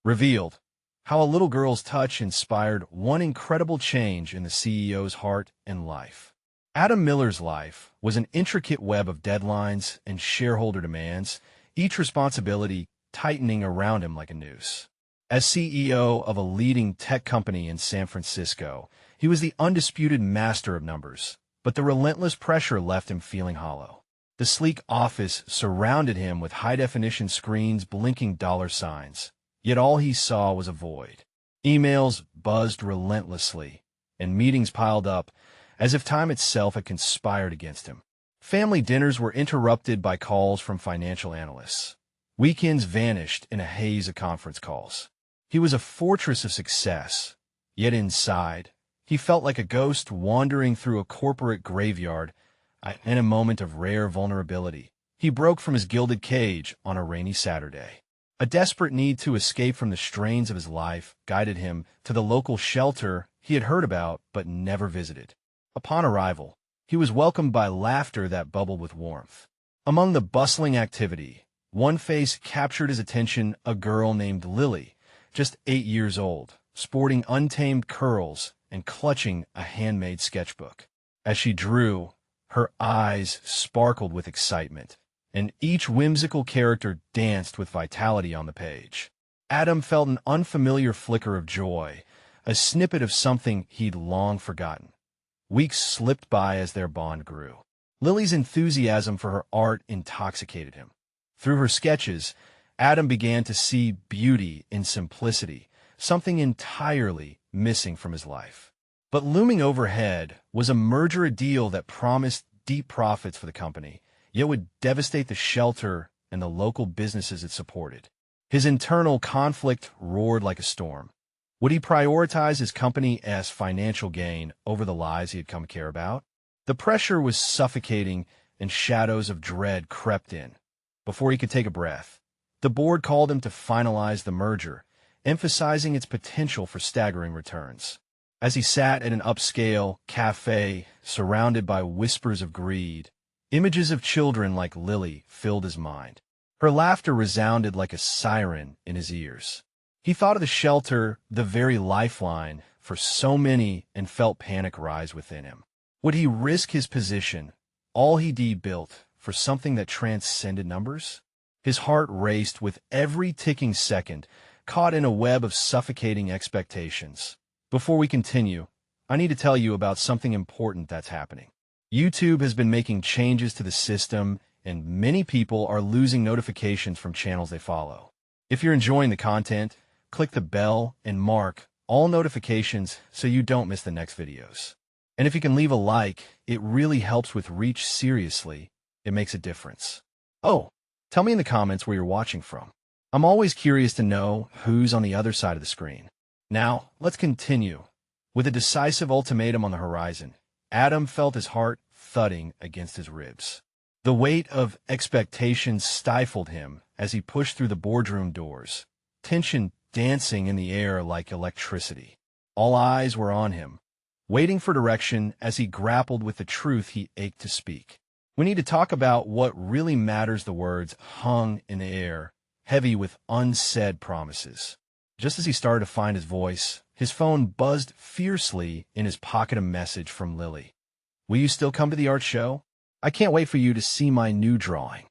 Revealed how a little girl's touch inspired one incredible change in the CEO's heart and life. Adam Miller's life was an intricate web of deadlines and shareholder demands, each responsibility tightening around him like a noose. As CEO of a leading tech company in San Francisco, he was the undisputed master of numbers, but the relentless pressure left him feeling hollow. The sleek office surrounded him with high-definition screens blinking dollar signs, yet all he saw was a void. Emails buzzed relentlessly, and meetings piled up as if time itself had conspired against him. Family dinners were interrupted by calls from financial analysts. Weekends vanished in a haze of conference calls. He was a fortress of success, yet inside, he felt like a ghost wandering through a corporate graveyard. In a moment of rare vulnerability, he broke from his gilded cage on a rainy Saturday. A desperate need to escape from the strains of his life guided him to the local shelter he had heard about but never visited. Upon arrival, he was welcomed by laughter that bubbled with warmth. Among the bustling activity, one face captured his attention: a girl named Lily, just 8 years old, sporting untamed curls and clutching a handmade sketchbook. As she drew, her eyes sparkled with excitement, and each whimsical character danced with vitality on the page. Adam felt an unfamiliar flicker of joy, a snippet of something he'd long forgotten. Weeks slipped by as their bond grew. Lily's enthusiasm for her art intoxicated him. Through her sketches, Adam began to see beauty in simplicity, something entirely missing from his life. But looming overhead was a merger deal that promised deep profits for the company, yet would devastate the shelter and the local businesses it supported. His internal conflict roared like a storm. Would he prioritize his company's financial gain over the lives he had come to care about? The pressure was suffocating, and shadows of dread crept in. Before he could take a breath, the board called him to finalize the merger, emphasizing its potential for staggering returns. As he sat at an upscale cafe surrounded by whispers of greed, images of children like Lily filled his mind. Her laughter resounded like a siren in his ears. He thought of the shelter, the very lifeline for so many, and felt panic rise within him. Would he risk his position, all he'd built, for something that transcended numbers? His heart raced with every ticking second, caught in a web of suffocating expectations. Before we continue, I need to tell you about something important that's happening. YouTube has been making changes to the system, and many people are losing notifications from channels they follow. If you're enjoying the content, click the bell and mark all notifications so you don't miss the next videos. And if you can leave a like, it really helps with reach. Seriously, it makes a difference. Oh, tell me in the comments where you're watching from. I'm always curious to know who's on the other side of the screen. Now, let's continue. With a decisive ultimatum on the horizon, Adam felt his heart thudding against his ribs. The weight of expectations stifled him as he pushed through the boardroom doors, tension dancing in the air like electricity. All eyes were on him, waiting for direction as he grappled with the truth he ached to speak. We need to talk about what really matters. The words hung in the air, heavy with unsaid promises. Just as he started to find his voice, his phone buzzed fiercely in his pocket. A message from Lily. Will you still come to the art show? I can't wait for you to see my new drawing.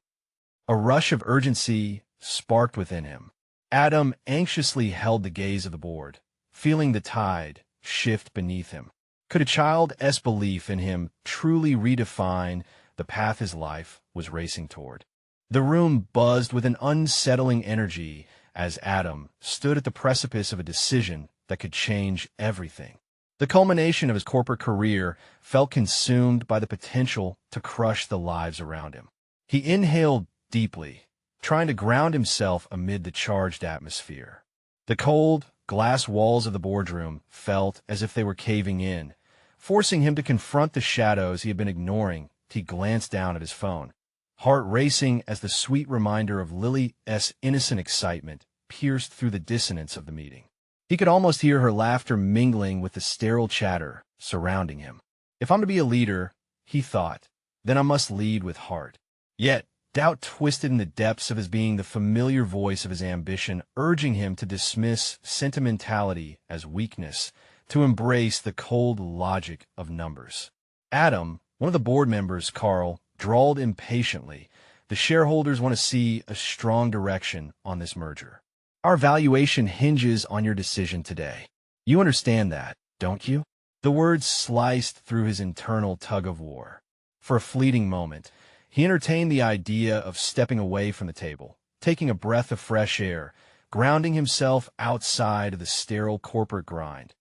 A rush of urgency sparked within him. Adam anxiously held the gaze of the board, feeling the tide shift beneath him. Could a child's belief in him truly redefine the path his life was racing toward? The room buzzed with an unsettling energy as Adam stood at the precipice of a decision that could change everything. The culmination of his corporate career felt consumed by the potential to crush the lives around him. He inhaled deeply, trying to ground himself amid the charged atmosphere. The cold, glass walls of the boardroom felt as if they were caving in, forcing him to confront the shadows he had been ignoring. He glanced down at his phone, heart racing as the sweet reminder of Lily's innocent excitement pierced through the dissonance of the meeting. He could almost hear her laughter mingling with the sterile chatter surrounding him. If I'm to be a leader, he thought, then I must lead with heart. Yet, Doubt twisted in the depths of his being, the familiar voice of his ambition, urging him to dismiss sentimentality as weakness, to embrace the cold logic of numbers. Adam, one of the board members, Carl, drawled impatiently. The shareholders want to see a strong direction on this merger. Our valuation hinges on your decision today. You understand that, don't you? The words sliced through his internal tug-of-war. For a fleeting moment, he entertained the idea of stepping away from the table, taking a breath of fresh air, grounding himself outside of the sterile corporate grind.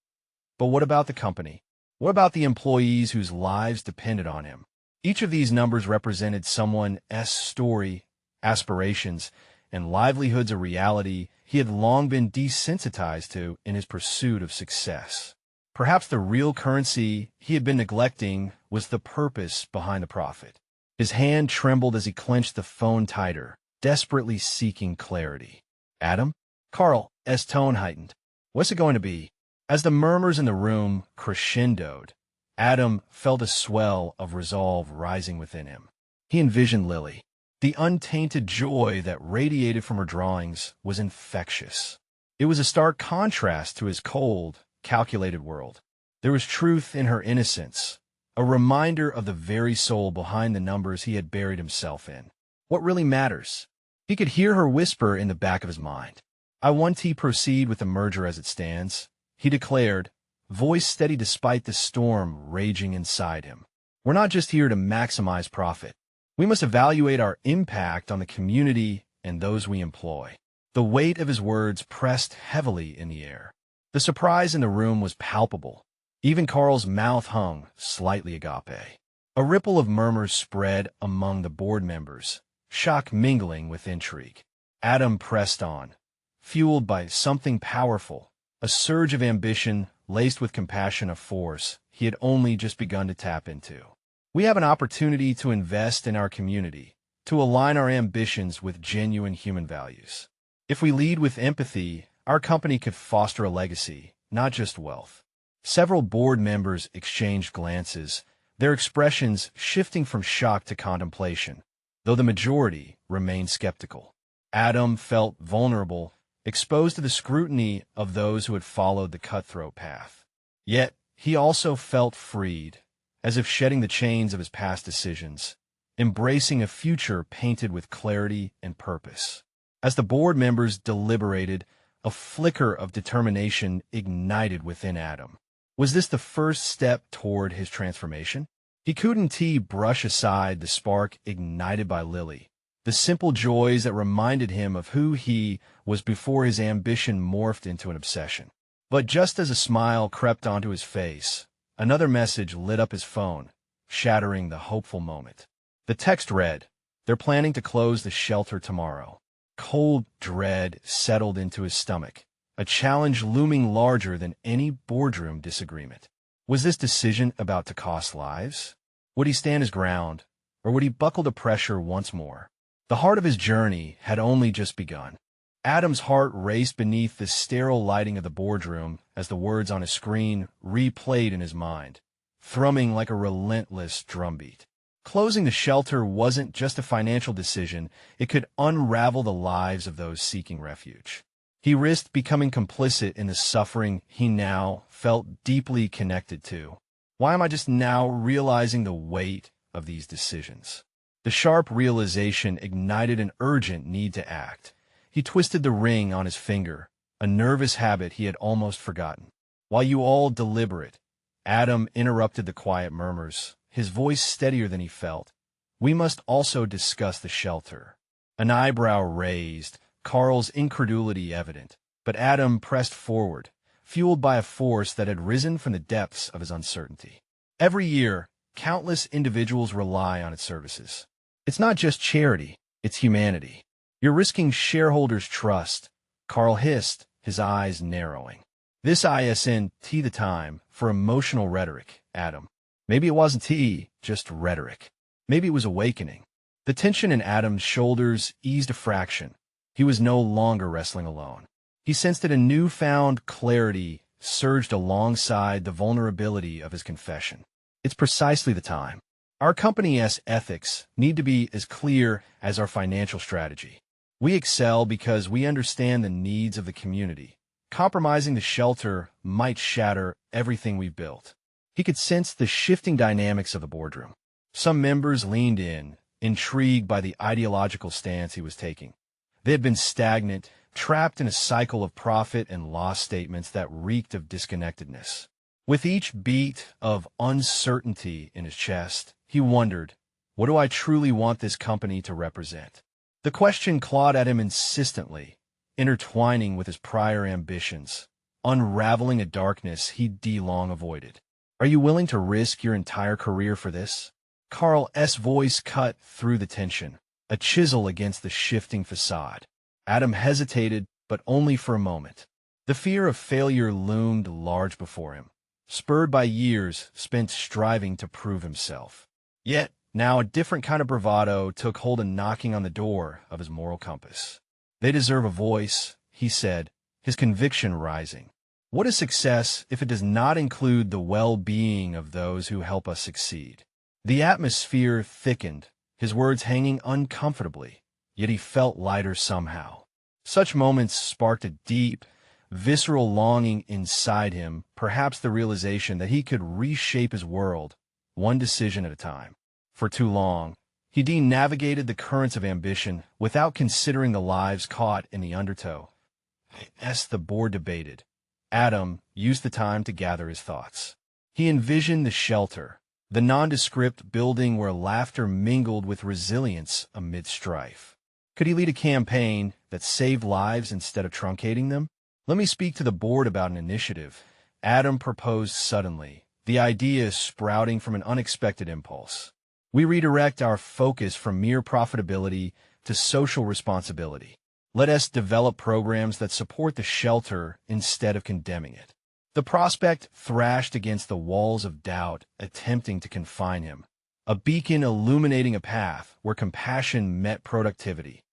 But what about the company? What about the employees whose lives depended on him? Each of these numbers represented someone's story, aspirations, and livelihoods, a reality he had long been desensitized to in his pursuit of success. Perhaps the real currency he had been neglecting was the purpose behind the profit. His hand trembled as he clenched the phone tighter, desperately seeking clarity. Adam? Carl's tone heightened. What's it going to be? As the murmurs in the room crescendoed, Adam felt a swell of resolve rising within him. He envisioned Lily. The untainted joy that radiated from her drawings was infectious. It was a stark contrast to his cold, calculated world. There was truth in her innocence, a reminder of the very soul behind the numbers he had buried himself in. What really matters? He could hear her whisper in the back of his mind. I want to proceed with the merger as it stands, he declared, voice steady despite the storm raging inside him. We're not just here to maximize profit. We must evaluate our impact on the community and those we employ. The weight of his words pressed heavily in the air. The surprise in the room was palpable. Even Carl's mouth hung slightly agape. A ripple of murmurs spread among the board members, shock mingling with intrigue. Adam pressed on, fueled by something powerful, a surge of ambition laced with compassion, a force he had only just begun to tap into. We have an opportunity to invest in our community, to align our ambitions with genuine human values. If we lead with empathy, our company could foster a legacy, not just wealth. Several board members exchanged glances, their expressions shifting from shock to contemplation, though the majority remained skeptical. Adam felt vulnerable, exposed to the scrutiny of those who had followed the cutthroat path. Yet, he also felt freed, as if shedding the chains of his past decisions, embracing a future painted with clarity and purpose. As the board members deliberated, a flicker of determination ignited within Adam. Was this the first step toward his transformation? He couldn't brush aside the spark ignited by Lily, the simple joys that reminded him of who he was before his ambition morphed into an obsession. But just as a smile crept onto his face, another message lit up his phone, shattering the hopeful moment. The text read, "They're planning to close the shelter tomorrow." Cold dread settled into his stomach, a challenge looming larger than any boardroom disagreement. Was this decision about to cost lives? Would he stand his ground, or would he buckle to pressure once more? The heart of his journey had only just begun. Adam's heart raced beneath the sterile lighting of the boardroom as the words on his screen replayed in his mind, thrumming like a relentless drumbeat. Closing the shelter wasn't just a financial decision, it could unravel the lives of those seeking refuge. He risked becoming complicit in the suffering he now felt deeply connected to. Why am I just now realizing the weight of these decisions? The sharp realization ignited an urgent need to act. He twisted the ring on his finger, a nervous habit he had almost forgotten. While you all deliberate, Adam interrupted the quiet murmurs, his voice steadier than he felt. We must also discuss the shelter. An eyebrow raised, Carl's incredulity evident, but Adam pressed forward, fueled by a force that had risen from the depths of his uncertainty. Every year, countless individuals rely on its services. It's not just charity, it's humanity. You're risking shareholders' trust, Carl hissed, his eyes narrowing. This isn't the time for emotional rhetoric, Adam. Maybe it wasn't just rhetoric. Maybe it was awakening. The tension in Adam's shoulders eased a fraction. He was no longer wrestling alone. He sensed that a newfound clarity surged alongside the vulnerability of his confession. It's precisely the time. Our company's ethics need to be as clear as our financial strategy. We excel because we understand the needs of the community. Compromising the shelter might shatter everything we've built. He could sense the shifting dynamics of the boardroom. Some members leaned in, intrigued by the ideological stance he was taking. They had been stagnant, trapped in a cycle of profit and loss statements that reeked of disconnectedness. With each beat of uncertainty in his chest, he wondered, what do I truly want this company to represent? The question clawed at him insistently, intertwining with his prior ambitions, unraveling a darkness he'd long avoided. Are you willing to risk your entire career for this? Carl's voice cut through the tension, a chisel against the shifting facade. Adam hesitated, but only for a moment. The fear of failure loomed large before him, spurred by years spent striving to prove himself. Yet, now a different kind of bravado took hold of knocking on the door of his moral compass. They deserve a voice, he said, his conviction rising. What is success if it does not include the well-being of those who help us succeed? The atmosphere thickened, his words hanging uncomfortably, yet he felt lighter somehow. Such moments sparked a deep, visceral longing inside him, perhaps the realization that he could reshape his world, one decision at a time. For too long, he navigated the currents of ambition without considering the lives caught in the undertow. As the board debated, Adam used the time to gather his thoughts. He envisioned the shelter, the nondescript building where laughter mingled with resilience amid strife. Could he lead a campaign that saved lives instead of truncating them? Let me speak to the board about an initiative, Adam proposed suddenly, the idea sprouting from an unexpected impulse. We redirect our focus from mere profitability to social responsibility. Let us develop programs that support the shelter instead of condemning it. The prospect thrashed against the walls of doubt, attempting to confine him, a beacon illuminating a path where compassion met productivity.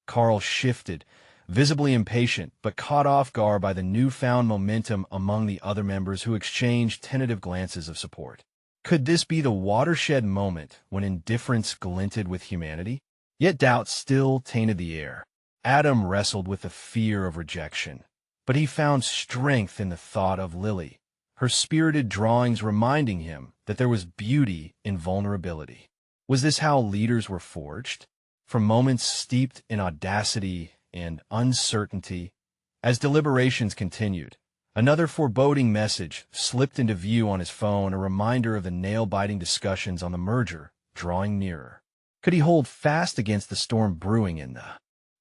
Carl shifted, visibly impatient, but caught off guard by the newfound momentum among the other members who exchanged tentative glances of support. Could this be the watershed moment when indifference glinted with humanity? Yet doubt still tainted the air. Adam wrestled with the fear of rejection. But he found strength in the thought of Lily, her spirited drawings reminding him that there was beauty in vulnerability. Was this how leaders were forged? From moments steeped in audacity and uncertainty. As deliberations continued, another foreboding message slipped into view on his phone, a reminder of the nail-biting discussions on the merger drawing nearer. Could he hold fast against the storm brewing in the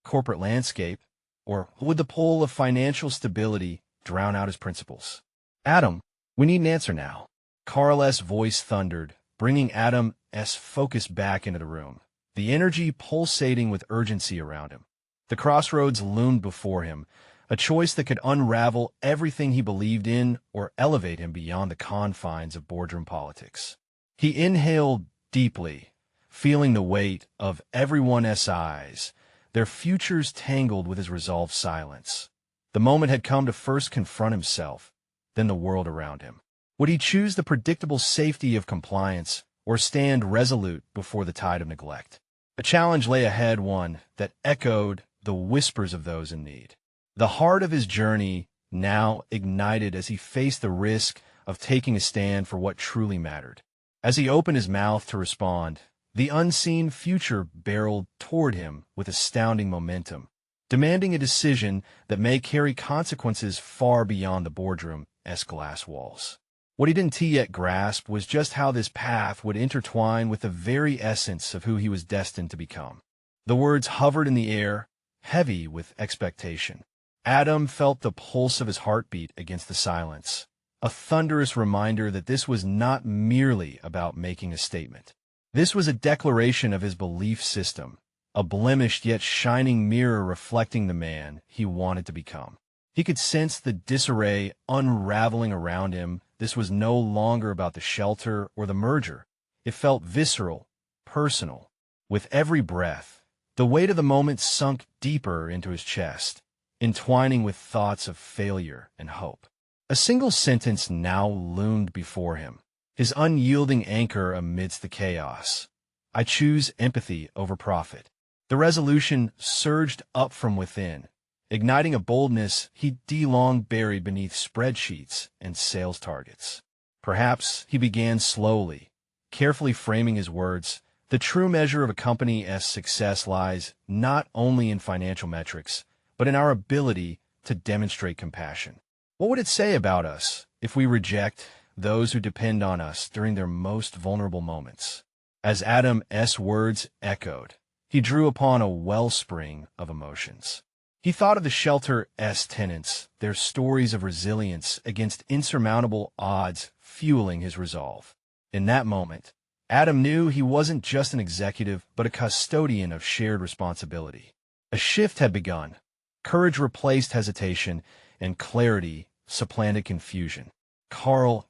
corporate landscape? Or would the pull of financial stability drown out his principles? Adam, we need an answer now. Carl's voice thundered, bringing Adam's focus back into the room, the energy pulsating with urgency around him. The crossroads loomed before him, a choice that could unravel everything he believed in or elevate him beyond the confines of boardroom politics. He inhaled deeply, feeling the weight of everyone's eyes, their futures tangled with his resolved silence. The moment had come to first confront himself, then the world around him. Would he choose the predictable safety of compliance or stand resolute before the tide of neglect? A challenge lay ahead, one that echoed the whispers of those in need. The heart of his journey now ignited as he faced the risk of taking a stand for what truly mattered. As he opened his mouth to respond, the unseen future barreled toward him with astounding momentum, demanding a decision that may carry consequences far beyond the boardroom's glass walls. What he didn't yet grasp was just how this path would intertwine with the very essence of who he was destined to become. The words hovered in the air, heavy with expectation. Adam felt the pulse of his heartbeat against the silence, a thunderous reminder that this was not merely about making a statement. This was a declaration of his belief system, a blemished yet shining mirror reflecting the man he wanted to become. He could sense the disarray unraveling around him. This was no longer about the shelter or the merger. It felt visceral, personal. With every breath, the weight of the moment sunk deeper into his chest, entwining with thoughts of failure and hope. A single sentence now loomed before him. his unyielding anchor amidst the chaos. I choose empathy over profit. The resolution surged up from within, igniting a boldness he'd long buried beneath spreadsheets and sales targets. Perhaps he began slowly, carefully framing his words. The true measure of a company's success lies not only in financial metrics, but in our ability to demonstrate compassion. What would it say about us if we reject those who depend on us during their most vulnerable moments? As Adam's words echoed, he drew upon a wellspring of emotions. He thought of the shelter's tenants, their stories of resilience against insurmountable odds fueling his resolve. In that moment, Adam knew he wasn't just an executive, but a custodian of shared responsibility. A shift had begun. Courage replaced hesitation, and clarity supplanted confusion. Carl's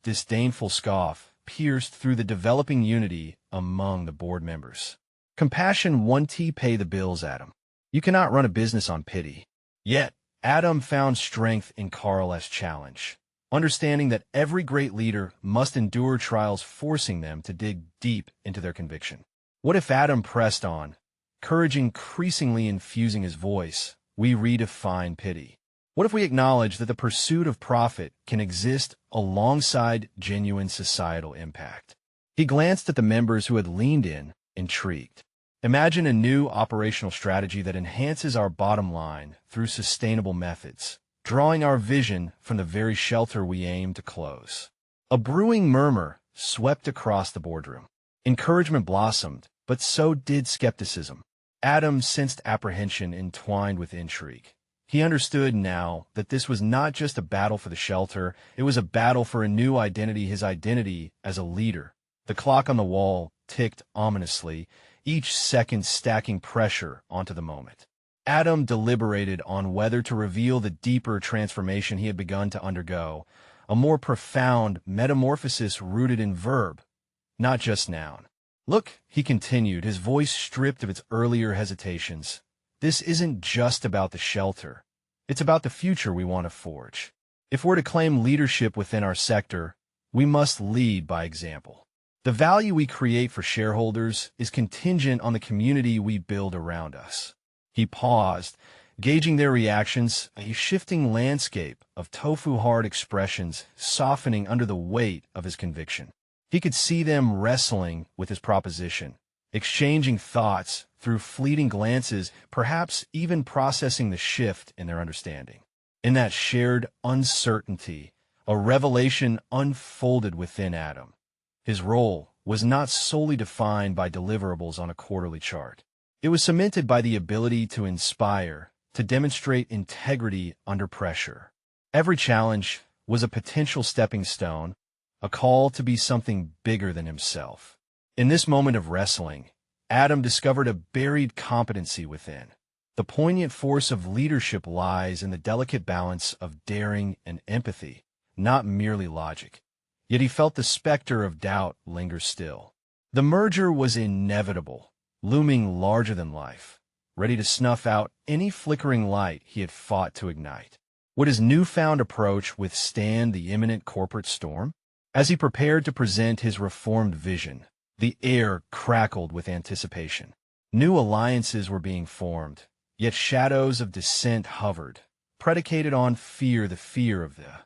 disdainful scoff pierced through the developing unity among the board members. Compassion won't pay the bills, Adam. You cannot run a business on pity. Yet, Adam found strength in Carl's challenge, understanding that every great leader must endure trials forcing them to dig deep into their conviction. What if Adam pressed on, courage increasingly infusing his voice? We redefine pity. What if we acknowledge that the pursuit of profit can exist alongside genuine societal impact? He glanced at the members who had leaned in, intrigued. Imagine a new operational strategy that enhances our bottom line through sustainable methods, drawing our vision from the very shelter we aim to close. A brewing murmur swept across the boardroom. Encouragement blossomed, but so did skepticism. Adam sensed apprehension entwined with intrigue. He understood now that this was not just a battle for the shelter, it was a battle for a new identity, his identity as a leader. The clock on the wall ticked ominously, each second stacking pressure onto the moment. Adam deliberated on whether to reveal the deeper transformation he had begun to undergo, a more profound metamorphosis rooted in verb, not just noun. Look, he continued, his voice stripped of its earlier hesitations. This isn't just about the shelter. It's about the future we want to forge. If we're to claim leadership within our sector, we must lead by example. The value we create for shareholders is contingent on the community we build around us. He paused, gauging their reactions, a shifting landscape of tofu-hard expressions softening under the weight of his conviction. He could see them wrestling with his proposition, exchanging thoughts through fleeting glances, perhaps even processing the shift in their understanding. In that shared uncertainty, a revelation unfolded within Adam. His role was not solely defined by deliverables on a quarterly chart. It was cemented by the ability to inspire, to demonstrate integrity under pressure. Every challenge was a potential stepping stone, a call to be something bigger than himself. In this moment of wrestling, Adam discovered a buried competency within. The poignant force of leadership lies in the delicate balance of daring and empathy, not merely logic. Yet he felt the specter of doubt linger still. The merger was inevitable, looming larger than life, ready to snuff out any flickering light he had fought to ignite. Would his newfound approach withstand the imminent corporate storm? As he prepared to present his reformed vision, the air crackled with anticipation. New alliances were being formed, yet shadows of dissent hovered, predicated on fear, the fear of the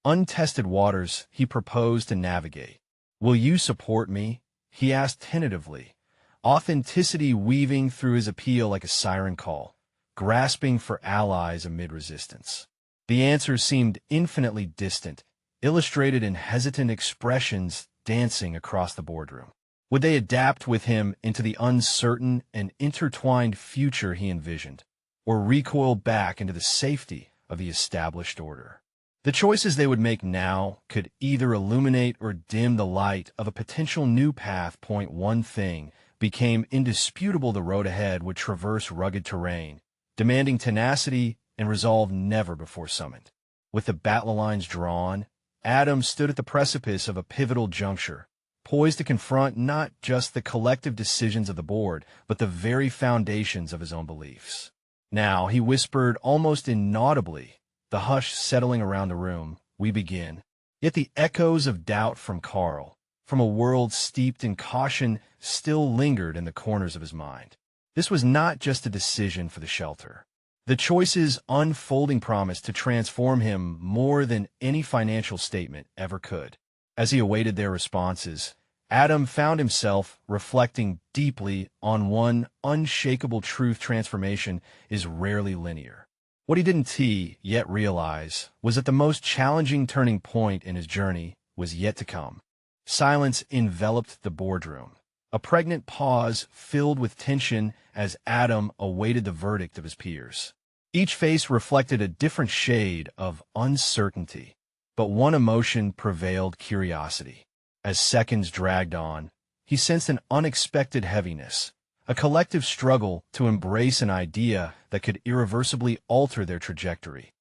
untested waters he proposed to navigate. Will you support me? He asked tentatively, authenticity weaving through his appeal like a siren call, grasping for allies amid resistance. The answer seemed infinitely distant, illustrated in hesitant expressions dancing across the boardroom. Would they adapt with him into the uncertain and intertwined future he envisioned, or recoil back into the safety of the established order? The choices they would make now could either illuminate or dim the light of a potential new path. One thing became indisputable: the road ahead would traverse rugged terrain, demanding tenacity and resolve never before summoned. With the battle lines drawn, Adam stood at the precipice of a pivotal juncture, poised to confront not just the collective decisions of the board, but the very foundations of his own beliefs. Now, he whispered almost inaudibly, the hush settling around the room, we begin. Yet the echoes of doubt from Carl, from a world steeped in caution, still lingered in the corners of his mind. This was not just a decision for the shelter. The choice's unfolding promised to transform him more than any financial statement ever could. As he awaited their responses, Adam found himself reflecting deeply on one unshakable truth: transformation is rarely linear. What he didn't yet realize was that the most challenging turning point in his journey was yet to come. Silence enveloped the boardroom, a pregnant pause filled with tension as Adam awaited the verdict of his peers. Each face reflected a different shade of uncertainty, but one emotion prevailed: curiosity. As seconds dragged on, he sensed an unexpected heaviness, a collective struggle to embrace an idea that could irreversibly alter their trajectory.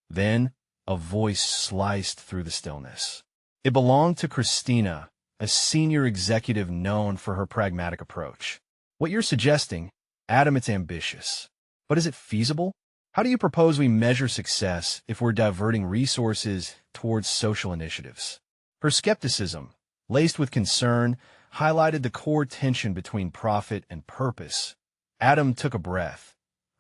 Then, a voice sliced through the stillness. It belonged to Christina, a senior executive known for her pragmatic approach. "What you're suggesting, Adam, it's ambitious. But is it feasible? How do you propose we measure success if we're diverting resources towards social initiatives?" Her skepticism, laced with concern, highlighted the core tension between profit and purpose. Adam took a breath,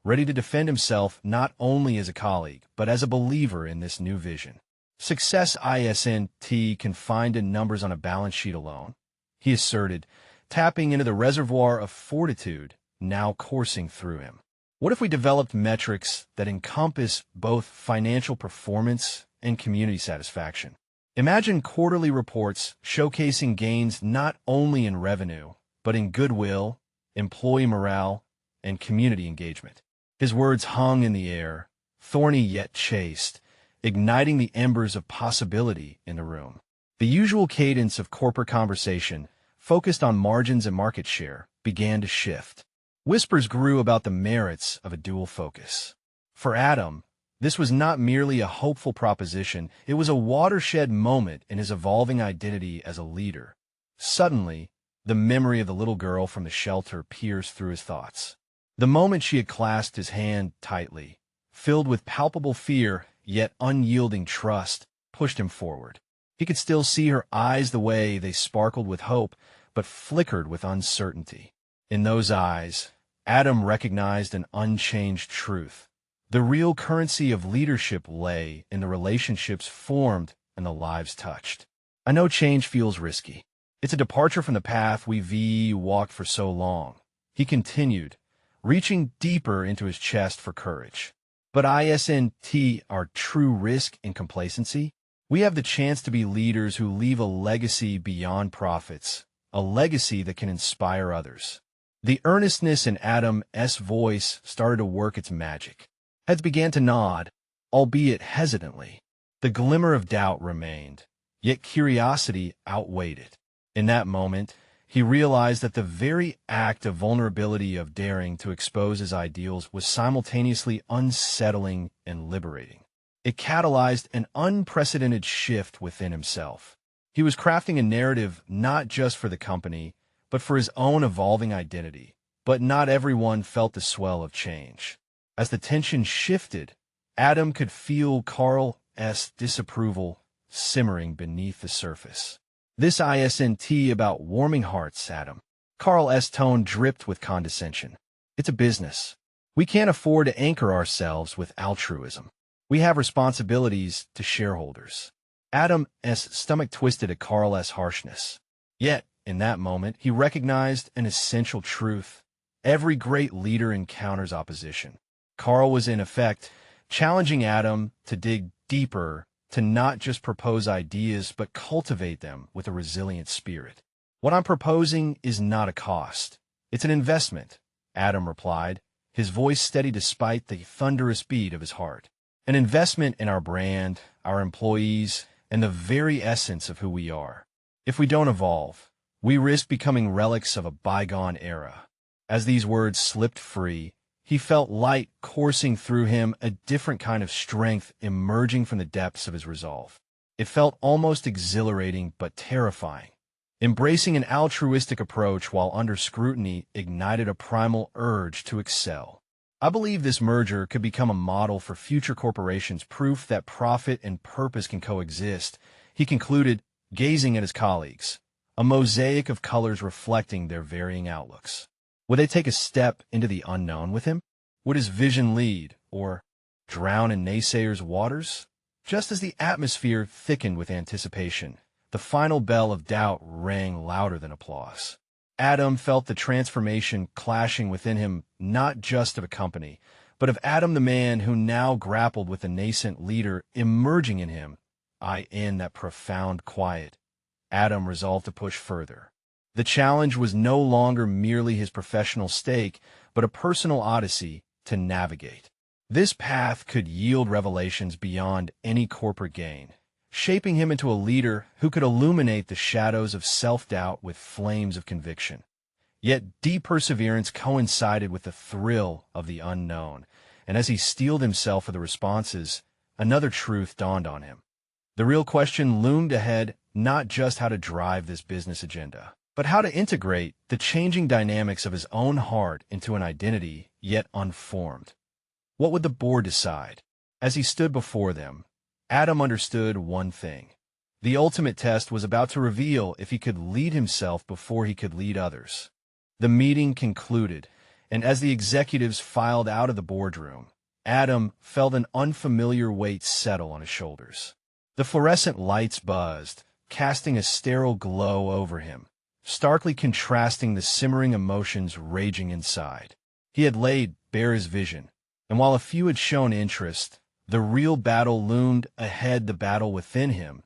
ready to defend himself not only as a colleague, but as a believer in this new vision. "Success isn't confined in numbers on a balance sheet alone," he asserted, tapping into the reservoir of fortitude now coursing through him. "What if we developed metrics that encompass both financial performance and community satisfaction? Imagine quarterly reports showcasing gains not only in revenue, but in goodwill, employee morale, and community engagement." His words hung in the air, thorny yet chaste, igniting the embers of possibility in the room. The usual cadence of corporate conversation, focused on margins and market share, began to shift. Whispers grew about the merits of a dual focus. For Adam, this was not merely a hopeful proposition, it was a watershed moment in his evolving identity as a leader. Suddenly, the memory of the little girl from the shelter pierced through his thoughts. The moment she had clasped his hand tightly, filled with palpable fear yet unyielding trust, pushed him forward. He could still see her eyes, the way they sparkled with hope, but flickered with uncertainty. In those eyes, Adam recognized an unchanged truth. The real currency of leadership lay in the relationships formed and the lives touched. "I know change feels risky. It's a departure from the path we've walked for so long," he continued, reaching deeper into his chest for courage. "But isn't our true risk in complacency? We have the chance to be leaders who leave a legacy beyond profits, a legacy that can inspire others." The earnestness in Adam's voice started to work its magic. Heads began to nod, albeit hesitantly. The glimmer of doubt remained, yet curiosity outweighed it. In that moment, he realized that the very act of vulnerability, of daring to expose his ideals, was simultaneously unsettling and liberating. It catalyzed an unprecedented shift within himself. He was crafting a narrative not just for the company, but for his own evolving identity. But not everyone felt the swell of change. As the tension shifted, Adam could feel Carl's disapproval simmering beneath the surface. "This isn't about warming hearts, Adam." Carl's tone dripped with condescension. "It's a business. We can't afford to anchor ourselves with altruism. We have responsibilities to shareholders." Adam's stomach twisted at Carl's harshness. Yet, in that moment, he recognized an essential truth. Every great leader encounters opposition. Carl was, in effect, challenging Adam to dig deeper, to not just propose ideas, but cultivate them with a resilient spirit. "What I'm proposing is not a cost. It's an investment," Adam replied, his voice steady despite the thunderous beat of his heart. "An investment in our brand, our employees, and the very essence of who we are. If we don't evolve, we risk becoming relics of a bygone era." As these words slipped free, he felt light coursing through him, a different kind of strength emerging from the depths of his resolve. It felt almost exhilarating but terrifying. Embracing an altruistic approach while under scrutiny ignited a primal urge to excel. "I believe this merger could become a model for future corporations, proof that profit and purpose can coexist," He concluded, gazing at his colleagues, a mosaic of colors reflecting their varying outlooks. Would they take a step into the unknown with him? Would his vision lead, or drown in naysayers' waters? Just as the atmosphere thickened with anticipation, the final bell of doubt rang louder than applause. Adam felt the transformation clashing within him, not just of a company, but of Adam the man who now grappled with the nascent leader emerging in him. In that profound quiet, Adam resolved to push further. The challenge was no longer merely his professional stake, but a personal odyssey to navigate. This path could yield revelations beyond any corporate gain, shaping him into a leader who could illuminate the shadows of self-doubt with flames of conviction. Yet deep perseverance coincided with the thrill of the unknown, and as he steeled himself for the responses, another truth dawned on him. The real question loomed ahead, not just how to drive this business agenda, but how to integrate the changing dynamics of his own heart into an identity yet unformed. What would the board decide? As he stood before them, Adam understood one thing. The ultimate test was about to reveal if he could lead himself before he could lead others. The meeting concluded, and as the executives filed out of the boardroom, Adam felt an unfamiliar weight settle on his shoulders. The fluorescent lights buzzed, casting a sterile glow over him, starkly contrasting the simmering emotions raging inside. He had laid bare his vision, and while a few had shown interest, the real battle loomed ahead, the battle within him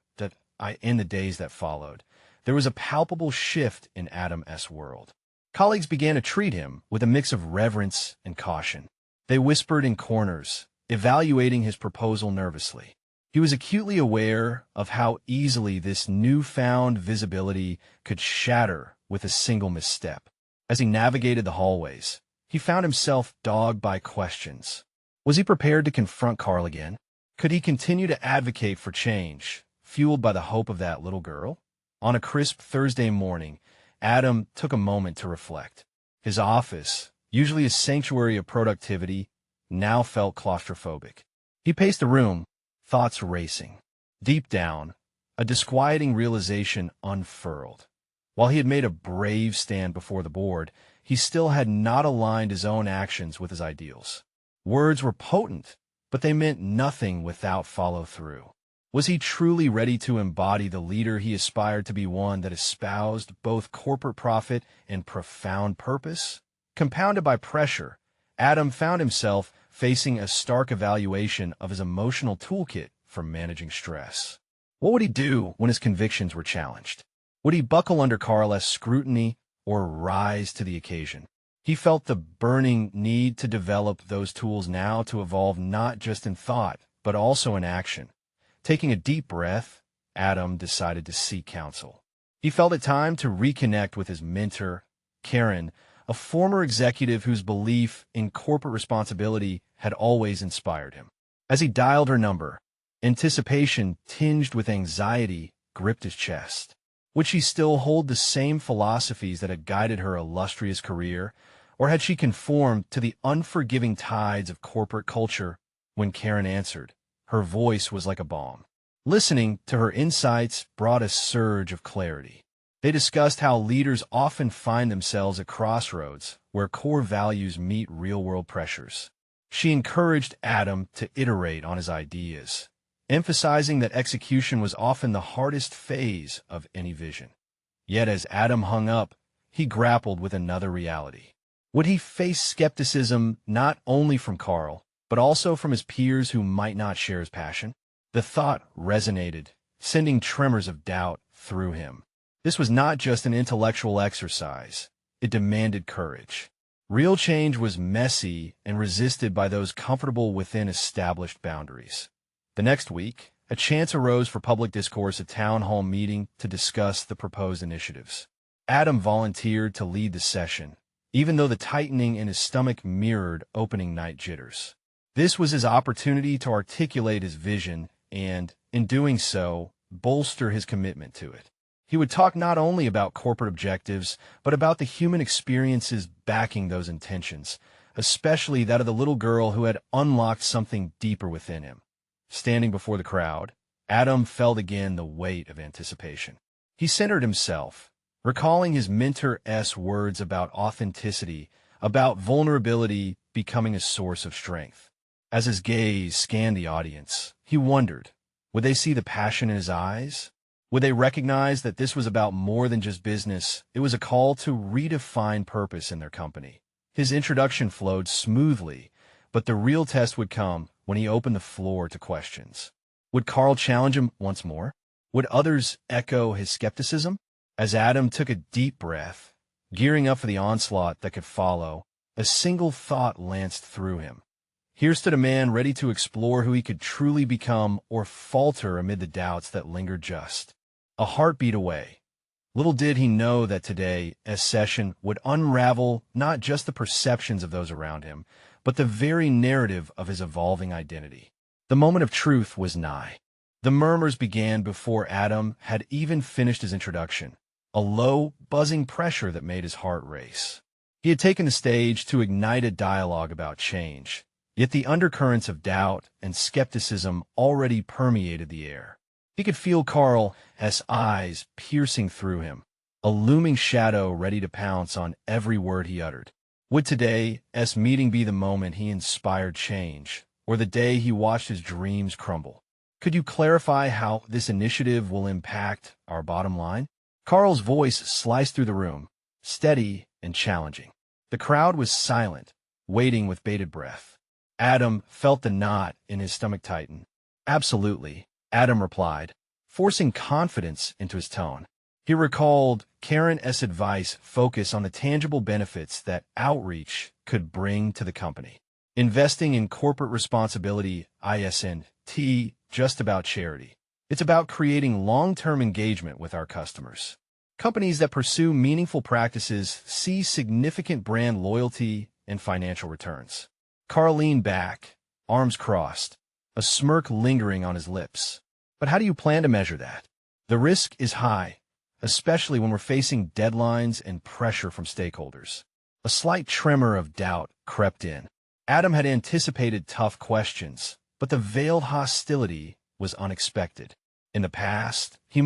in the days that followed. There was a palpable shift in Adam's world. Colleagues began to treat him with a mix of reverence and caution. They whispered in corners, evaluating his proposal nervously. He was acutely aware of how easily this newfound visibility could shatter with a single misstep. As he navigated the hallways, he found himself dogged by questions. Was he prepared to confront Carl again? Could he continue to advocate for change, fueled by the hope of that little girl? On a crisp Thursday morning, Adam took a moment to reflect. His office, usually a sanctuary of productivity, now felt claustrophobic. He paced the room, thoughts racing. Deep down, a disquieting realization unfurled. While he had made a brave stand before the board, he still had not aligned his own actions with his ideals. Words were potent, but they meant nothing without follow-through. Was he truly ready to embody the leader he aspired to be, one that espoused both corporate profit and profound purpose? Compounded by pressure, Adam found himself facing a stark evaluation of his emotional toolkit for managing stress. What would he do when his convictions were challenged? Would he buckle under Carl's scrutiny or rise to the occasion? He felt the burning need to develop those tools now to evolve not just in thought, but also in action. Taking a deep breath, Adam decided to seek counsel. He felt it time to reconnect with his mentor, Karen, a former executive whose belief in corporate responsibility had always inspired him. As he dialed her number, anticipation tinged with anxiety gripped his chest. Would she still hold the same philosophies that had guided her illustrious career, or had she conformed to the unforgiving tides of corporate culture? When Karen answered, her voice was like a balm. Listening to her insights brought a surge of clarity. They discussed how leaders often find themselves at crossroads where core values meet real-world pressures. She encouraged Adam to iterate on his ideas, emphasizing that execution was often the hardest phase of any vision. Yet as Adam hung up, he grappled with another reality. Would he face skepticism not only from Carl, but also from his peers who might not share his passion? The thought resonated, sending tremors of doubt through him. This was not just an intellectual exercise. It demanded courage. Real change was messy and resisted by those comfortable within established boundaries. The next week, a chance arose for public discourse at a town hall meeting to discuss the proposed initiatives. Adam volunteered to lead the session, even though the tightening in his stomach mirrored opening night jitters. This was his opportunity to articulate his vision and, in doing so, bolster his commitment to it. He would talk not only about corporate objectives, but about the human experiences backing those intentions, especially that of the little girl who had unlocked something deeper within him. Standing before the crowd, Adam felt again the weight of anticipation. He centered himself, recalling his mentor's words about authenticity, about vulnerability becoming a source of strength. As his gaze scanned the audience, he wondered, would they see the passion in his eyes? Would they recognize that this was about more than just business? It was a call to redefine purpose in their company. His introduction flowed smoothly, but the real test would come when he opened the floor to questions. Would Carl challenge him once more? Would others echo his skepticism? As Adam took a deep breath, gearing up for the onslaught that could follow, a single thought lanced through him. Here stood a man ready to explore who he could truly become or falter amid the doubts that lingered just a heartbeat away. Little did he know that today's session would unravel not just the perceptions of those around him, but the very narrative of his evolving identity. The moment of truth was nigh. The murmurs began before Adam had even finished his introduction, a low, buzzing pressure that made his heart race. He had taken the stage to ignite a dialogue about change, yet the undercurrents of doubt and skepticism already permeated the air. He could feel Carl's eyes piercing through him, a looming shadow ready to pounce on every word he uttered. Would today's meeting be the moment he inspired change, or the day he watched his dreams crumble? Could you clarify how this initiative will impact our bottom line? Carl's voice sliced through the room, steady and challenging. The crowd was silent, waiting with bated breath. Adam felt the knot in his stomach tighten. Absolutely, Adam replied, forcing confidence into his tone. He recalled Karen's advice: focus on the tangible benefits that outreach could bring to the company. Investing in corporate responsibility isn't just about charity. It's about creating long-term engagement with our customers. Companies that pursue meaningful practices see significant brand loyalty and financial returns. Carl leaned back, arms crossed, a smirk lingering on his lips. But how do you plan to measure that? The risk is high, especially when we're facing deadlines and pressure from stakeholders. A slight tremor of doubt crept in. Adam had anticipated tough questions, but the veiled hostility was unexpected. In the past, he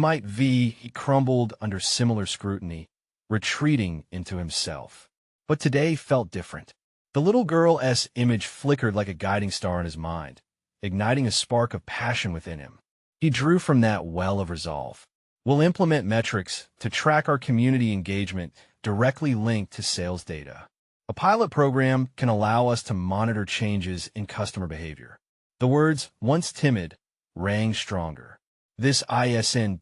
crumbled under similar scrutiny, retreating into himself. But today felt different. The little girl's image flickered like a guiding star in his mind, igniting a spark of passion within him. He drew from that well of resolve. We'll implement metrics to track our community engagement directly linked to sales data. A pilot program can allow us to monitor changes in customer behavior. The words, once timid, rang stronger. This isn't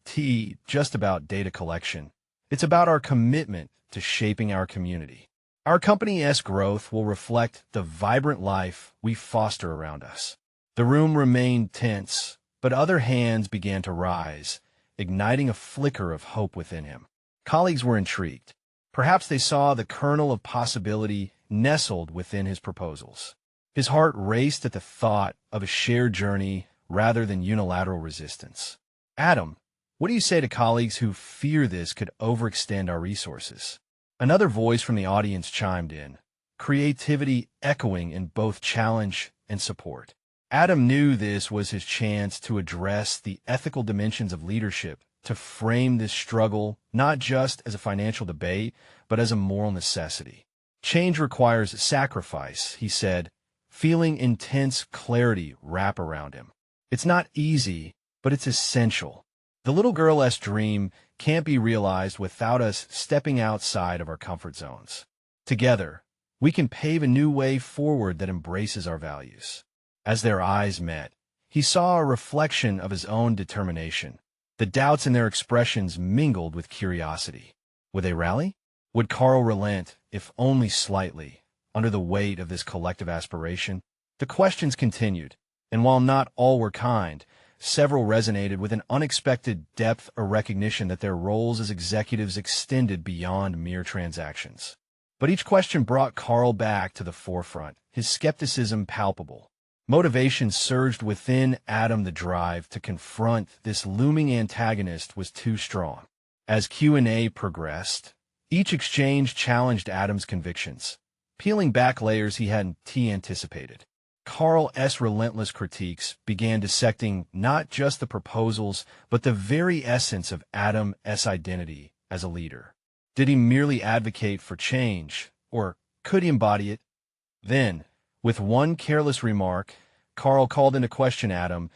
just about data collection. It's about our commitment to shaping our community. Our company's growth will reflect the vibrant life we foster around us. The room remained tense, but other hands began to rise, igniting a flicker of hope within him. Colleagues were intrigued. Perhaps they saw the kernel of possibility nestled within his proposals. His heart raced at the thought of a shared journey rather than unilateral resistance. Adam, what do you say to colleagues who fear this could overextend our resources? Another voice from the audience chimed in, creativity echoing in both challenge and support. Adam knew this was his chance to address the ethical dimensions of leadership, to frame this struggle not just as a financial debate, but as a moral necessity. Change requires sacrifice, he said, feeling intense clarity wrap around him. It's not easy, but it's essential. The little girl's dream can't be realized without us stepping outside of our comfort zones. Together, we can pave a new way forward that embraces our values. As their eyes met, he saw a reflection of his own determination. The doubts in their expressions mingled with curiosity. Would they rally? Would Carl relent, if only slightly, under the weight of this collective aspiration? The questions continued, and while not all were kind, several resonated with an unexpected depth or recognition that their roles as executives extended beyond mere transactions. But each question brought Carl back to the forefront, his skepticism palpable. Motivation surged within Adam. The drive to confront this looming antagonist was too strong. As Q&A progressed, each exchange challenged Adam's convictions, peeling back layers he hadn't anticipated. Carl's relentless critiques began dissecting not just the proposals, but the very essence of Adam's identity as a leader. Did he merely advocate for change, or could he embody it? Then, with one careless remark, Carl called into question Adam's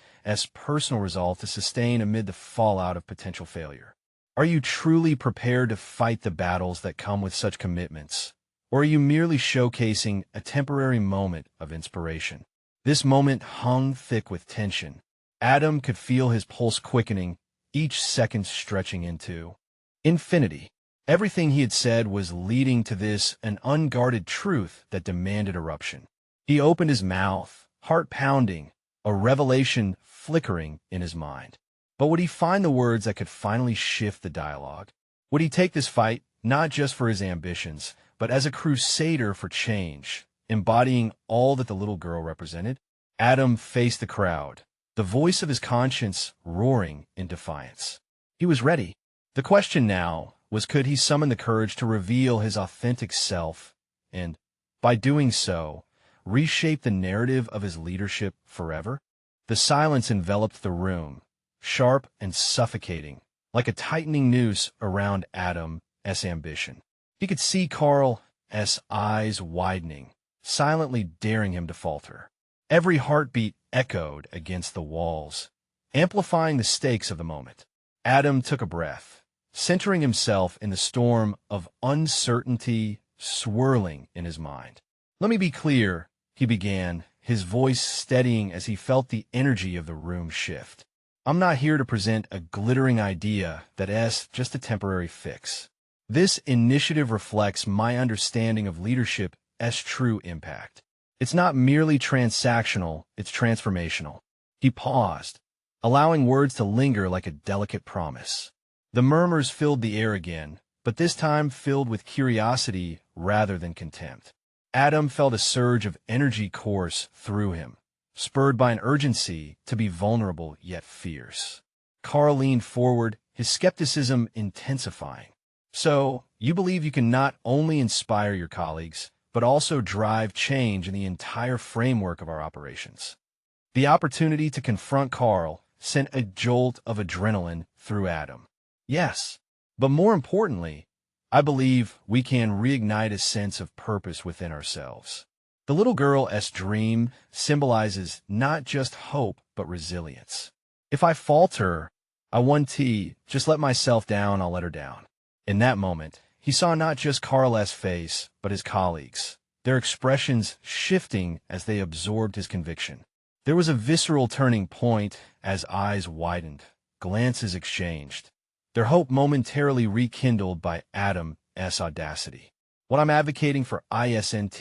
personal resolve to sustain amid the fallout of potential failure. Are you truly prepared to fight the battles that come with such commitments? Or are you merely showcasing a temporary moment of inspiration? This moment hung thick with tension. Adam could feel his pulse quickening, each second stretching into infinity. Everything he had said was leading to an unguarded truth that demanded eruption. He opened his mouth, heart pounding, a revelation flickering in his mind. But would he find the words that could finally shift the dialogue? Would he take this fight not just for his ambitions, but as a crusader for change, embodying all that the little girl represented? Adam faced the crowd, the voice of his conscience roaring in defiance. He was ready. The question now was, could he summon the courage to reveal his authentic self and, by doing so, reshape the narrative of his leadership forever? The silence enveloped the room, sharp and suffocating, like a tightening noose around Adam's ambition. He could see Carl's eyes widening, silently daring him to falter. Every heartbeat echoed against the walls, amplifying the stakes of the moment. Adam took a breath, centering himself in the storm of uncertainty swirling in his mind. "Let me be clear," he began, his voice steadying as he felt the energy of the room shift. "I'm not here to present a glittering idea that's just a temporary fix. This initiative reflects my understanding of leadership's true impact. It's not merely transactional, it's transformational." He paused, allowing words to linger like a delicate promise. The murmurs filled the air again, but this time filled with curiosity rather than contempt. Adam felt a surge of energy course through him, spurred by an urgency to be vulnerable yet fierce. Carl leaned forward, his skepticism intensifying. "So, you believe you can not only inspire your colleagues, but also drive change in the entire framework of our operations?" The opportunity to confront Carl sent a jolt of adrenaline through Adam. "Yes, but more importantly, I believe we can reignite a sense of purpose within ourselves." The little girl's dream symbolizes not just hope, but resilience. "If I falter, I want to just let myself down, I'll let her down." In that moment, he saw not just Carl's face, but his colleagues, their expressions shifting as they absorbed his conviction. There was a visceral turning point as eyes widened, glances exchanged, their hope momentarily rekindled by Adam's audacity. "What I'm advocating for isn't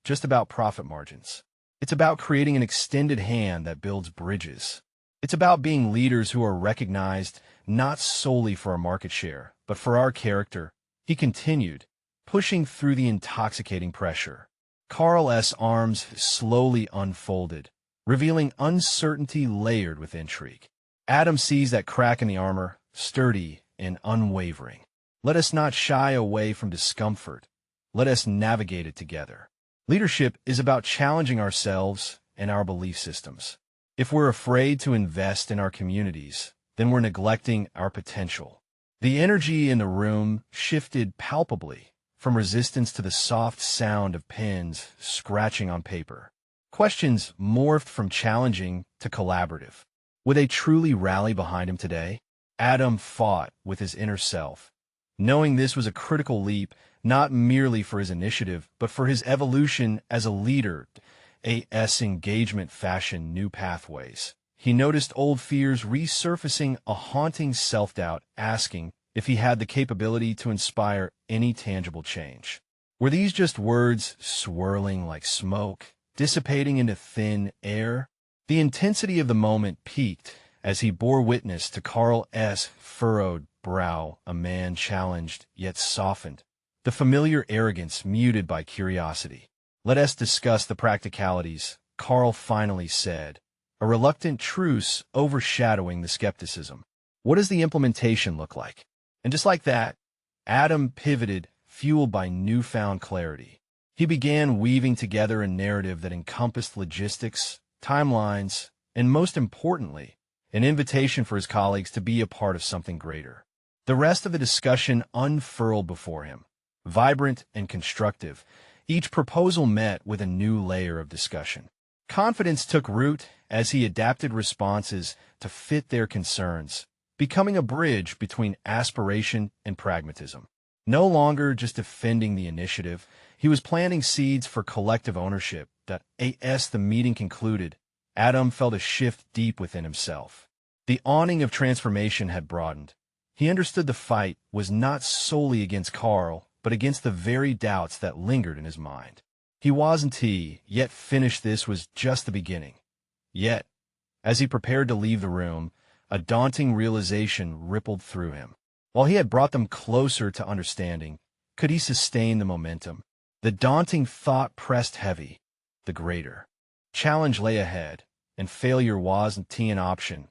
just about profit margins. It's about creating an extended hand that builds bridges. It's about being leaders who are recognized not solely for our market share, but for our character," he continued, pushing through the intoxicating pressure. Carl's arms slowly unfolded, revealing uncertainty layered with intrigue. Adam seized that crack in the armor, sturdy and unwavering. "Let us not shy away from discomfort. Let us navigate it together. Leadership is about challenging ourselves and our belief systems. If we're afraid to invest in our communities, then we're neglecting our potential." The energy in the room shifted palpably, from resistance to the soft sound of pens scratching on paper. Questions morphed from challenging to collaborative. Would they truly rally behind him today? Adam fought with his inner self, knowing this was a critical leap, not merely for his initiative, but for his evolution as a leader. As engagement fashioned new pathways, he noticed old fears resurfacing, a haunting self-doubt asking if he had the capability to inspire any tangible change. Were these just words swirling like smoke, dissipating into thin air? The intensity of the moment peaked as he bore witness to Carl's furrowed brow, a man challenged yet softened, the familiar arrogance muted by curiosity. "Let us discuss the practicalities," Carl finally said, a reluctant truce overshadowing the skepticism. "What does the implementation look like?" And just like that, Adam pivoted, fueled by newfound clarity. He began weaving together a narrative that encompassed logistics, timelines, and most importantly, an invitation for his colleagues to be a part of something greater. The rest of the discussion unfurled before him, vibrant and constructive. Each proposal met with a new layer of discussion. Confidence took root as he adapted responses to fit their concerns, becoming a bridge between aspiration and pragmatism. No longer just defending the initiative, he was planting seeds for collective ownership. As the meeting concluded, Adam felt a shift deep within himself. The awning of transformation had broadened. He understood the fight was not solely against Carl, but against the very doubts that lingered in his mind. Yet finished. This was just the beginning. Yet, as he prepared to leave the room, a daunting realization rippled through him. While he had brought them closer to understanding, could he sustain the momentum? The daunting thought pressed heavy. The greater challenge lay ahead, and failure wasn't an option.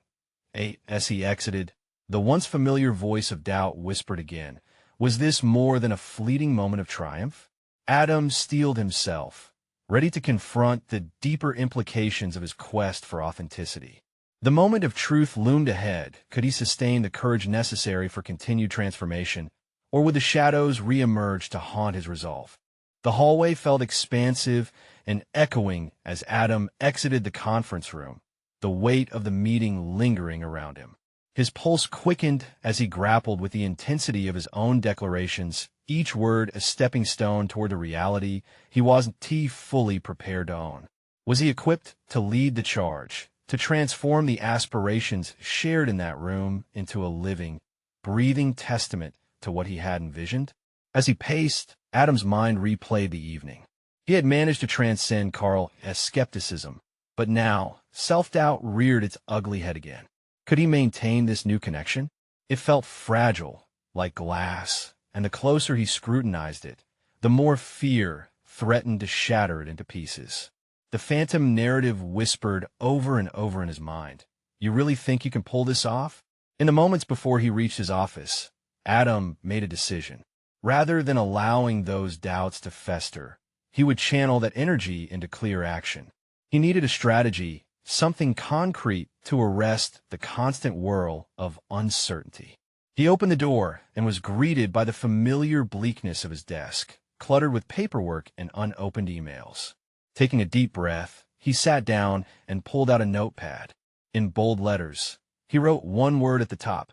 As he exited, the once familiar voice of doubt whispered again, was this more than a fleeting moment of triumph? Adam steeled himself, ready to confront the deeper implications of his quest for authenticity. The moment of truth loomed ahead. Could he sustain the courage necessary for continued transformation, or would the shadows re-emerge to haunt his resolve? The hallway felt expansive and echoing as Adam exited the conference room, the weight of the meeting lingering around him. His pulse quickened as he grappled with the intensity of his own declarations, each word a stepping stone toward the reality he wasn't fully prepared to own. Was he equipped to lead the charge, to transform the aspirations shared in that room into a living, breathing testament to what he had envisioned? As he paced, Adam's mind replayed the evening. He had managed to transcend Carl's skepticism, but now self-doubt reared its ugly head again. Could he maintain this new connection? It felt fragile, like glass, and the closer he scrutinized it, the more fear threatened to shatter it into pieces. The phantom narrative whispered over and over in his mind, "You really think you can pull this off?" In the moments before he reached his office, Adam made a decision. Rather than allowing those doubts to fester, he would channel that energy into clear action. He needed a strategy, something concrete to arrest the constant whirl of uncertainty. He opened the door and was greeted by the familiar bleakness of his desk, cluttered with paperwork and unopened emails. Taking a deep breath, he sat down and pulled out a notepad. In bold letters, he wrote one word at the top: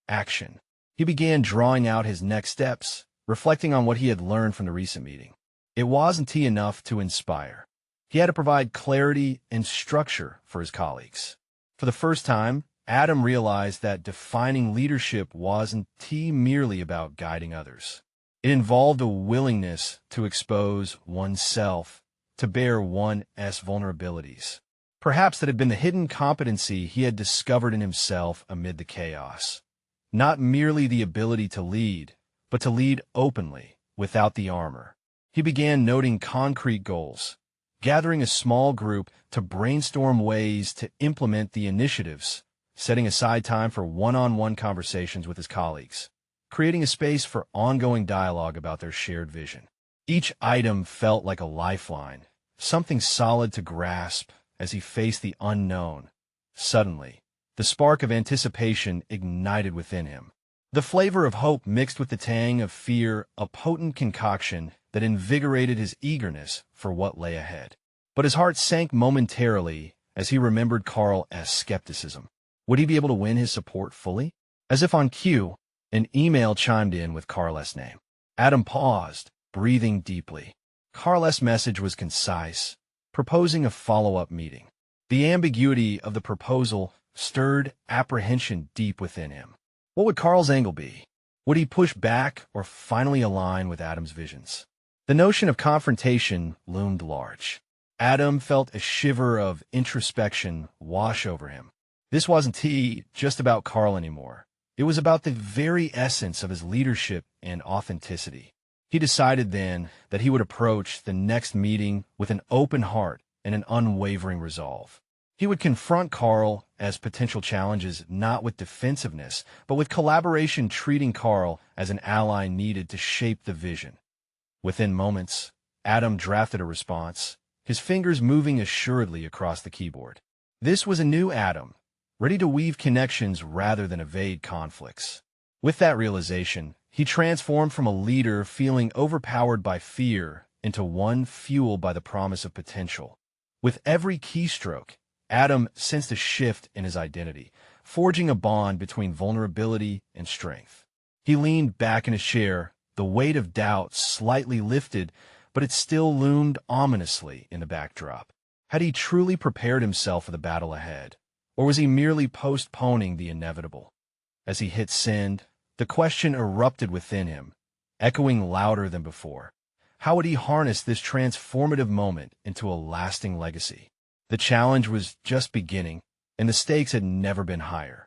action. He began drawing out his next steps, reflecting on what he had learned from the recent meeting. It wasn't enough to inspire. He had to provide clarity and structure for his colleagues. For the first time, Adam realized that defining leadership wasn't merely about guiding others. It involved a willingness to expose oneself, to bear one's vulnerabilities. Perhaps that had been the hidden competency he had discovered in himself amid the chaos. Not merely the ability to lead, but to lead openly, without the armor. He began noting concrete goals, gathering a small group to brainstorm ways to implement the initiatives, setting aside time for one-on-one conversations with his colleagues, creating a space for ongoing dialogue about their shared vision. Each item felt like a lifeline, something solid to grasp as he faced the unknown. Suddenly, the spark of anticipation ignited within him. The flavor of hope mixed with the tang of fear, a potent concoction that invigorated his eagerness for what lay ahead. But his heart sank momentarily as he remembered Carl's skepticism. Would he be able to win his support fully? As if on cue, an email chimed in with Carl's name. Adam paused, breathing deeply. Carl's message was concise, proposing a follow-up meeting. The ambiguity of the proposal stirred apprehension deep within him. What would Carl's angle be? Would he push back or finally align with Adam's visions? The notion of confrontation loomed large. Adam felt a shiver of introspection wash over him. This wasn't just about Carl anymore. It was about the very essence of his leadership and authenticity. He decided then that he would approach the next meeting with an open heart and an unwavering resolve. He would confront Carl as potential challenges not with defensiveness, but with collaboration, treating Carl as an ally needed to shape the vision. Within moments, Adam drafted a response, his fingers moving assuredly across the keyboard. This was a new Adam, ready to weave connections rather than evade conflicts. With that realization, he transformed from a leader feeling overpowered by fear into one fueled by the promise of potential. With every keystroke, Adam sensed a shift in his identity, forging a bond between vulnerability and strength. He leaned back in his chair, the weight of doubt slightly lifted, but it still loomed ominously in the backdrop. Had he truly prepared himself for the battle ahead, or was he merely postponing the inevitable? As he hit send, the question erupted within him, echoing louder than before. How would he harness this transformative moment into a lasting legacy? The challenge was just beginning, and the stakes had never been higher.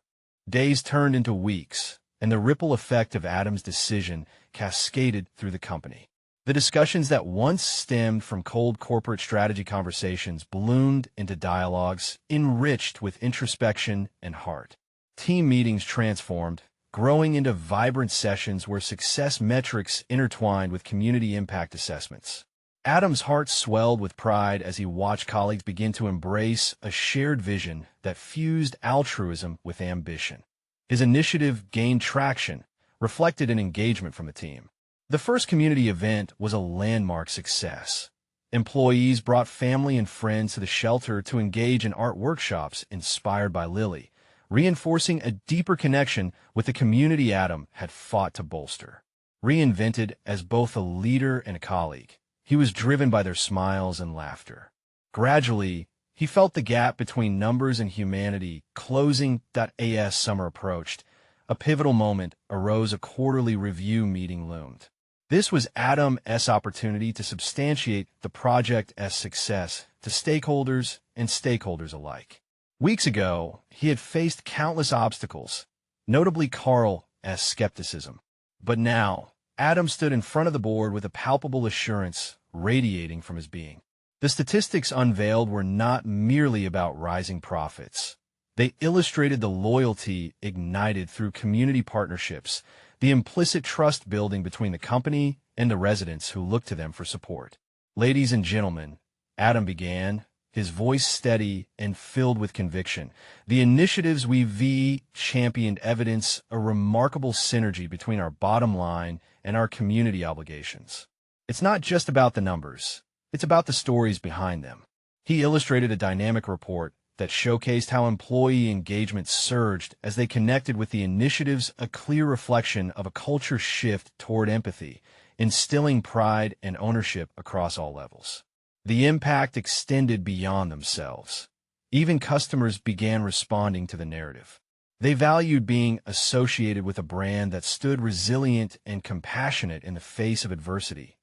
Days turned into weeks, and the ripple effect of Adam's decision cascaded through the company. The discussions that once stemmed from cold corporate strategy conversations ballooned into dialogues enriched with introspection and heart. Team meetings transformed, growing into vibrant sessions where success metrics intertwined with community impact assessments. Adam's heart swelled with pride as he watched colleagues begin to embrace a shared vision that fused altruism with ambition. His initiative gained traction, reflected in engagement from the team. The first community event was a landmark success. Employees brought family and friends to the shelter to engage in art workshops inspired by Lily, reinforcing a deeper connection with the community Adam had fought to bolster. Reinvented as both a leader and a colleague, he was driven by their smiles and laughter. Gradually, he felt the gap between numbers and humanity closing. As summer approached, a pivotal moment arose. A quarterly review meeting loomed. This was Adam's opportunity to substantiate the project's success to stakeholders and stakeholders alike. Weeks ago, he had faced countless obstacles, notably Carl's skepticism. But now, Adam stood in front of the board with a palpable assurance radiating from his being. The statistics unveiled were not merely about rising profits. They illustrated the loyalty ignited through community partnerships, the implicit trust building between the company and the residents who looked to them for support. Ladies and gentlemen, Adam began, his voice steady and filled with conviction. The initiatives we've championed evidence a remarkable synergy between our bottom line and our community obligations. It's not just about the numbers. It's about the stories behind them. He illustrated a dynamic report that showcased how employee engagement surged as they connected with the initiatives, a clear reflection of a culture shift toward empathy, instilling pride and ownership across all levels. The impact extended beyond themselves. Even customers began responding to the narrative. They valued being associated with a brand that stood resilient and compassionate in the face of adversity.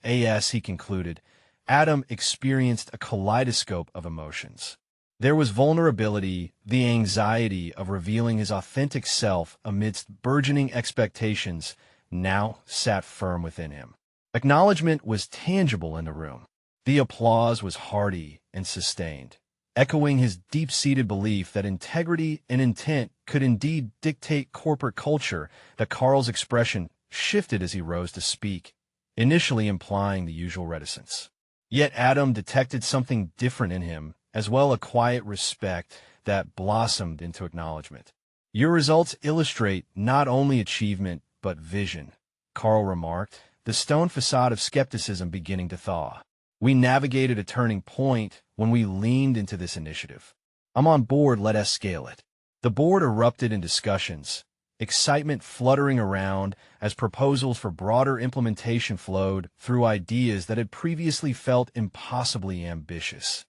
As he concluded, Adam experienced a kaleidoscope of emotions. There was vulnerability, the anxiety of revealing his authentic self amidst burgeoning expectations now sat firm within him. Acknowledgement was tangible in the room. The applause was hearty and sustained, echoing his deep-seated belief that integrity and intent could indeed dictate corporate culture. That Carl's expression shifted as he rose to speak, initially implying the usual reticence. Yet Adam detected something different in him, as well, a quiet respect that blossomed into acknowledgement. Your results illustrate not only achievement, but vision, Carl remarked, the stone facade of skepticism beginning to thaw. We navigated a turning point when we leaned into this initiative. I'm on board, let us scale it. The board erupted in discussions, excitement fluttering around as proposals for broader implementation flowed through ideas that had previously felt impossibly ambitious.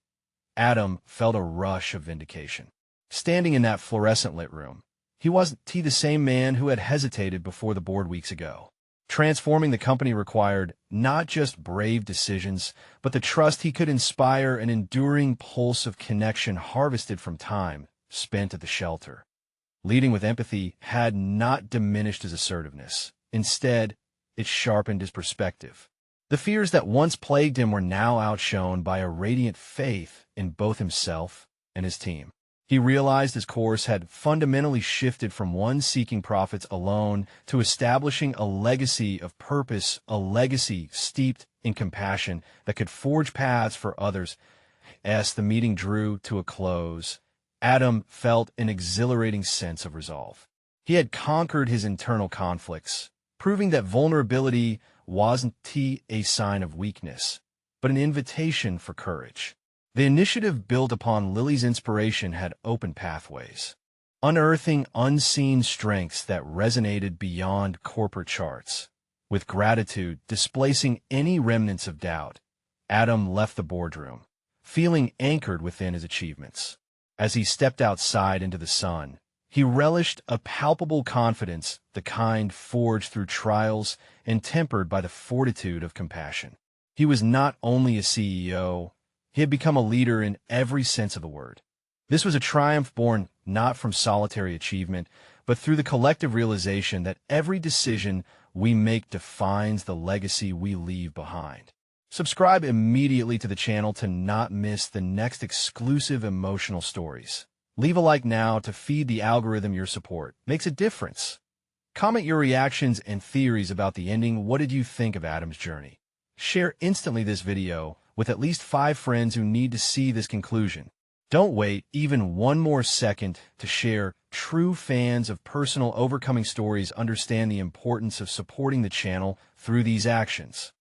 Adam felt a rush of vindication. Standing in that fluorescent-lit room, he wasn't the same man who had hesitated before the board weeks ago. Transforming the company required not just brave decisions, but the trust he could inspire, an enduring pulse of connection harvested from time spent at the shelter. Leading with empathy had not diminished his assertiveness. Instead, it sharpened his perspective. The fears that once plagued him were now outshone by a radiant faith in both himself and his team. He realized his course had fundamentally shifted from one seeking profits alone to establishing a legacy of purpose, a legacy steeped in compassion that could forge paths for others. As the meeting drew to a close, Adam felt an exhilarating sense of resolve. He had conquered his internal conflicts, proving that vulnerability wasn't a sign of weakness, but an invitation for courage. The initiative built upon Lily's inspiration had opened pathways, unearthing unseen strengths that resonated beyond corporate charts. With gratitude displacing any remnants of doubt, Adam left the boardroom, feeling anchored within his achievements. As he stepped outside into the sun, he relished a palpable confidence, the kind forged through trials and tempered by the fortitude of compassion. He was not only a CEO, he had become a leader in every sense of the word. This was a triumph born not from solitary achievement, but through the collective realization that every decision we make defines the legacy we leave behind. Subscribe immediately to the channel to not miss the next exclusive emotional stories. Leave a like now to feed the algorithm your support. Makes a difference. Comment your reactions and theories about the ending. What did you think of Adam's journey? Share instantly this video with at least 5 friends who need to see this conclusion. Don't wait even one more second to share. True fans of personal overcoming stories understand the importance of supporting the channel through these actions.